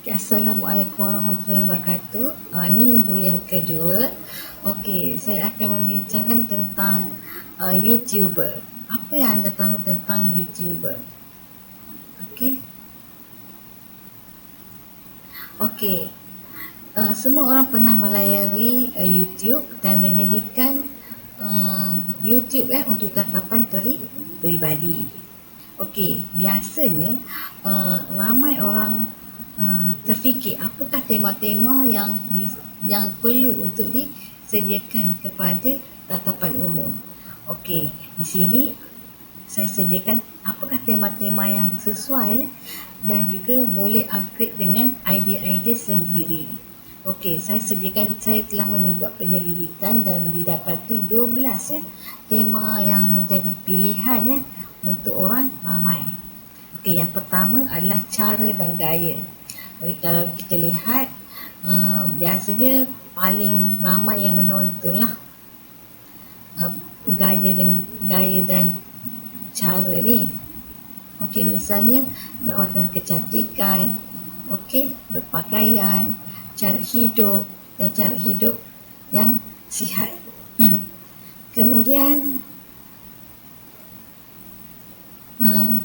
Assalamualaikum warahmatullahi wabarakatuh. Ini minggu yang kedua. Okey, saya akan membincangkan tentang YouTuber. Apa yang anda tahu tentang YouTuber? Okey. Okey. Semua orang pernah melayari YouTube dan menjadikan YouTube untuk tatapan peribadi. Okey, biasanya ramai orang terfikir apakah tema-tema yang perlu untuk disediakan kepada tatapan umum. Okey, di sini saya sediakan apakah tema-tema yang sesuai dan juga boleh upgrade dengan idea-idea sendiri. Okey, saya telah membuat penyelidikan dan didapati 12 tema yang menjadi pilihan untuk orang ramai. Okey, yang pertama adalah cara dan gaya. Jadi kalau kita lihat biasanya paling ramai yang menontonlah gaya dan cara ni. Okey, misalnya perawatan kecantikan, okey, berpakaian, cara hidup dan cara hidup yang sihat. Kemudian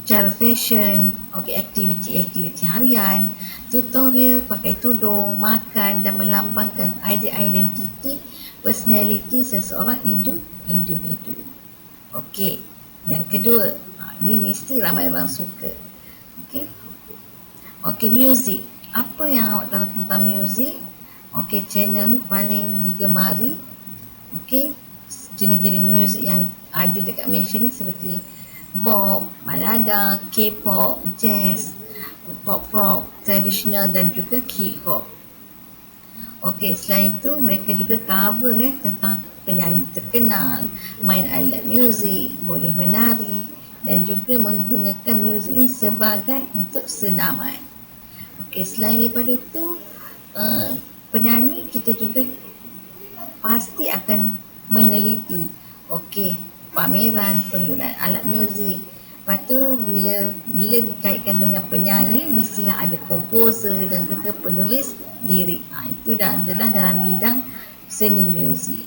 cara fashion, okey, aktiviti harian, tutorial pakai tudung, makan dan melambangkan idea identiti, personality seseorang individu. Okey, yang kedua, ni mesti ramai orang suka. Okey, muzik. Apa yang awak tahu tentang muzik? Okey, channel ni paling digemari. Okey, jenis-jenis muzik yang ada dekat Malaysia ni seperti pop, balada, K-pop, jazz, pop rock, tradisional dan juga hip-hop. Okey, selain itu mereka juga cover tentang penyanyi terkenal, main alat muzik, boleh menari dan juga menggunakan muzik ini sebagai untuk senaman. Okey, selain daripada itu penyanyi kita juga pasti akan meneliti pameran penggunaan alat muzik. Lepas tu bila dikaitkan dengan penyanyi mestilah ada komposer dan juga penulis lirik. Itu adalah dalam bidang seni muzik.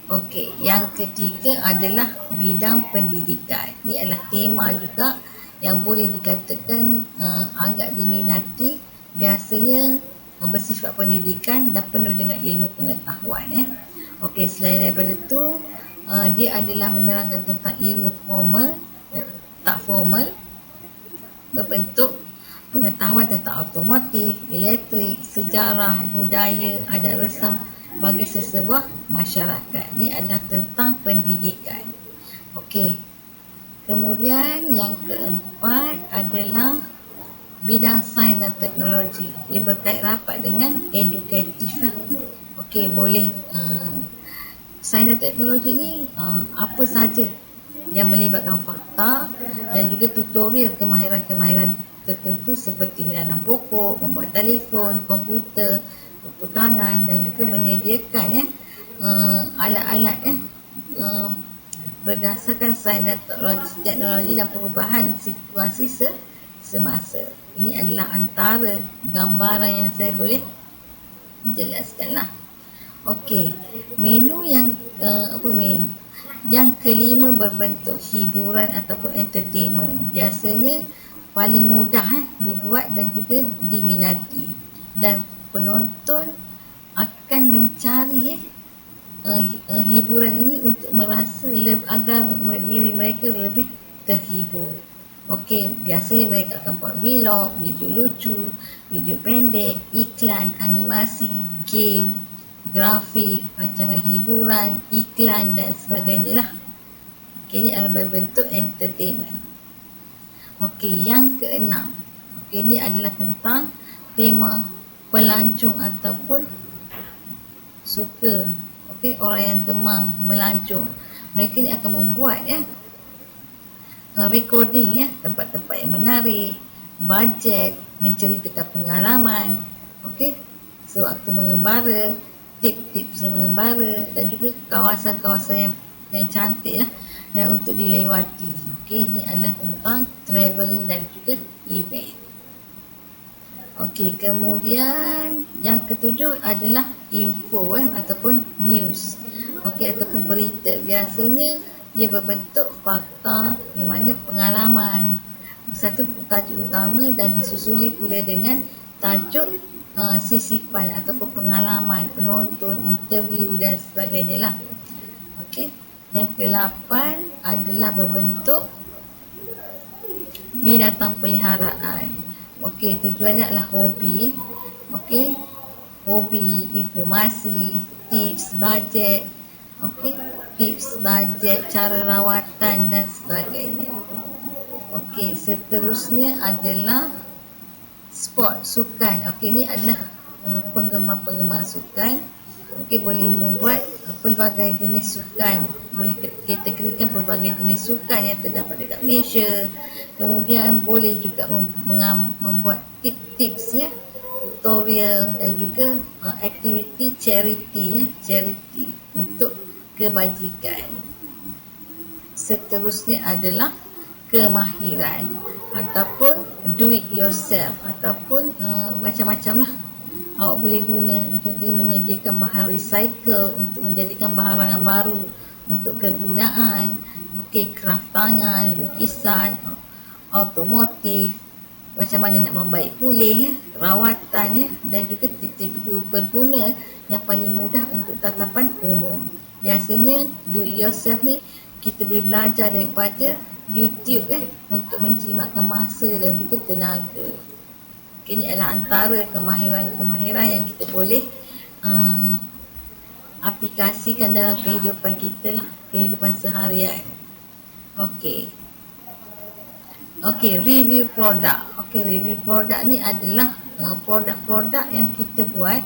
Okey, yang ketiga adalah bidang pendidikan. Ini adalah tema juga yang boleh dikatakan agak diminati, biasanya bersifat pendidikan dan penuh dengan ilmu pengetahuan. Okey, selain daripada itu dia adalah menerangkan tentang ilmu formal, tak formal, berbentuk pengetahuan tentang otomotif, elektrik, sejarah, budaya, adat resam bagi sesebuah masyarakat. Ini adalah tentang pendidikan. Okey. Kemudian yang keempat adalah bidang sains dan teknologi. Ia berkait rapat dengan edukatif. Okey, boleh sains dan teknologi ni apa saja yang melibatkan fakta dan juga tutorial kemahiran-kemahiran tertentu seperti menanam pokok, membuat telefon, komputer, tutur tangan dan juga menyediakan alat-alat berdasarkan sains dan teknologi dan perubahan situasi semasa. Ini adalah antara gambaran yang saya boleh jelaskanlah. Okey, menu yang yang kelima berbentuk hiburan ataupun entertainment. Biasanya paling mudah dibuat dan juga diminati, dan penonton akan mencari hiburan ini untuk merasa agar diri mereka lebih terhibur. Okey, biasanya mereka akan buat vlog, video lucu, video pendek, iklan, animasi, game, grafik, rancangan hiburan, iklan dan sebagainya lah. Okey, ini adalah berbentuk entertainment. Okey, yang keenam. Okey, ini adalah tentang tema pelancong ataupun suka. Okey, orang yang gemar melancong. Mereka ni akan membuat recording tempat-tempat yang menarik, bajet, menceritakan pengalaman, okey, sewaktu mengembara, tips-tips mengembara dan juga kawasan-kawasan yang cantik lah dan untuk dilewati. Okey, ini adalah tentang travelling dan juga event. Okey, kemudian yang ketujuh adalah info ataupun news. Okey, ataupun berita. Biasanya ia berbentuk fakta yang mana pengalaman. Satu tajuk utama dan disusuli pula dengan tajuk sisipan ataupun pengalaman penonton, interview dan sebagainya lah. Okey. Yang ke-8 adalah berbentuk binatang peliharaan. Okey, tujuannya adalah hobi. Okey, hobi, informasi, tips, bajet. Okey, tips, bajet, cara rawatan dan sebagainya. Okey, seterusnya adalah sport, sukan. Okey, ni adalah penggemar-penggemar sukan. Okey, boleh membuat pelbagai jenis sukan. Boleh kategorikan pelbagai jenis sukan yang terdapat dekat Malaysia. Kemudian boleh juga membuat tips-tips ya, tutorial dan juga aktiviti charity untuk kebajikan. Seterusnya adalah kemahiran ataupun do it yourself ataupun macam-macam lah. Awak boleh guna, contohnya menyediakan bahan recycle untuk menjadikan baharangan baru untuk kegunaan. Okey, kraft tangan, lukisan, automotif, macam mana nak membaik pulih, rawatan dan juga tips-tips berguna yang paling mudah untuk tatapan umum. Biasanya do it yourself ni kita boleh belajar daripada YouTube untuk menjimatkan masa dan juga tenaga. Ini adalah antara kemahiran-kemahiran yang kita boleh aplikasikan dalam kehidupan kita lah, kehidupan seharian. Okey, review produk. Okey, review produk ni adalah produk-produk yang kita buat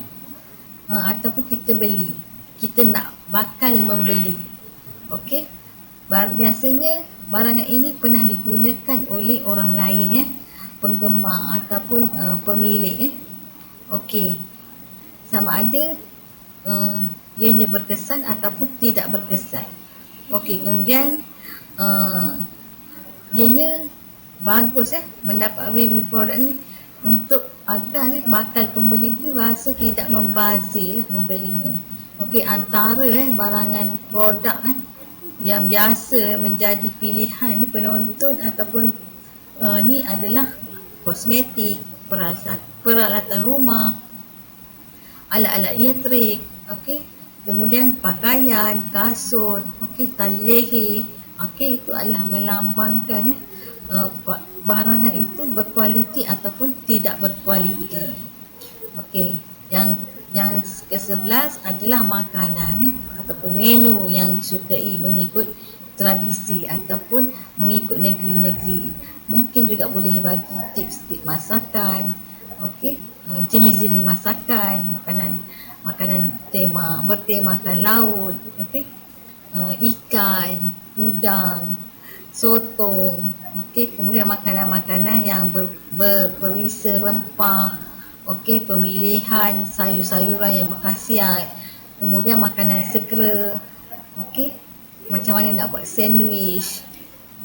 ataupun kita beli. Kita nak bakal membeli. Okey, biasanya barangan ini pernah digunakan oleh orang lain penggemar ataupun pemilik. Okey, sama ada ianya berkesan ataupun tidak berkesan. Okey, kemudian ianya bagus mendapat review produk ni untuk agar bakal pembeli tu rasa tidak membazir membelinya. Okey, antara barangan produk yang biasa menjadi pilihan penonton ataupun ni adalah kosmetik, peralatan rumah, alat-alat elektrik, okey, kemudian pakaian, kasut, okey, tali leher. Okey, itu adalah melambangkan barangan itu berkualiti ataupun tidak berkualiti. Okey, yang ke-11 adalah makanan ataupun menu yang disukai mengikut tradisi ataupun mengikut negeri-negeri. Mungkin juga boleh bagi tips-tips masakan. Okey, jenis-jenis masakan, makanan bertemakan laut, okey, ikan, udang, sotong, okey, kemudian makanan-makanan yang berperisa rempah, okey, pemilihan sayur-sayuran yang berkhasiat, kemudian makanan segera, okey, macam mana nak buat sandwich,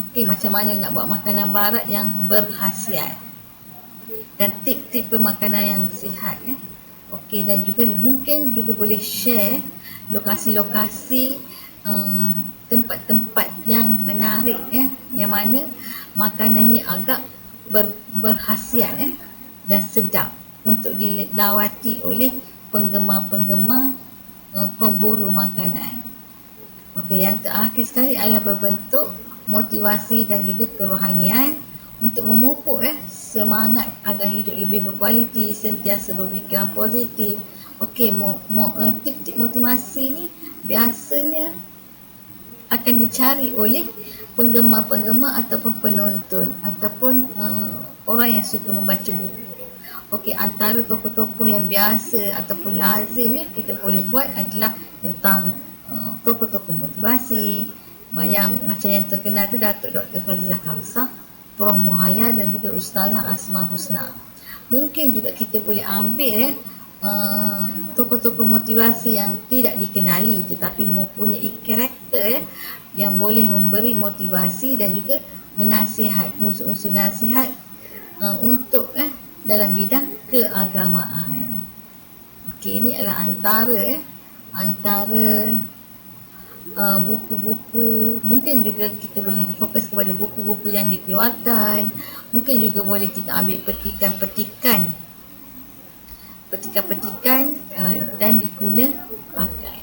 okey, macam mana nak buat makanan barat yang berkhasiat dan tip-tip pemakanan yang sihat Okey, dan juga mungkin juga boleh share lokasi-lokasi tempat-tempat yang menarik yang mana makanannya agak berkhasiat dan sedap untuk dilawati oleh penggemar-penggemar pemburu makanan. Okey, yang terakhir sekali adalah berbentuk motivasi dan juga kerohanian untuk memupuk semangat agar hidup lebih berkualiti, sentiasa berfikiran positif. Okey, tip-tip motivasi ni biasanya akan dicari oleh penggemar-penggemar ataupun penonton ataupun orang yang suka membaca buku. Okey, antara tokoh-tokoh yang biasa ataupun lazim kita boleh buat adalah tentang tokoh-tokoh motivasi. Macam yang terkenal tu Datuk Dr. Fazilah Khamsah, Prof Muhayya dan juga Ustazah Asma Husna. Mungkin juga kita boleh ambil tokoh-tokoh motivasi yang tidak dikenali tetapi mempunyai karakter yang boleh memberi motivasi dan juga menasihat, unsur-unsur nasihat untuk dalam bidang keagamaan. Okey, ini adalah antara buku-buku. Mungkin juga kita boleh fokus kepada buku-buku yang dikeluarkan. Mungkin juga boleh kita ambil petikan dan diguna pakai.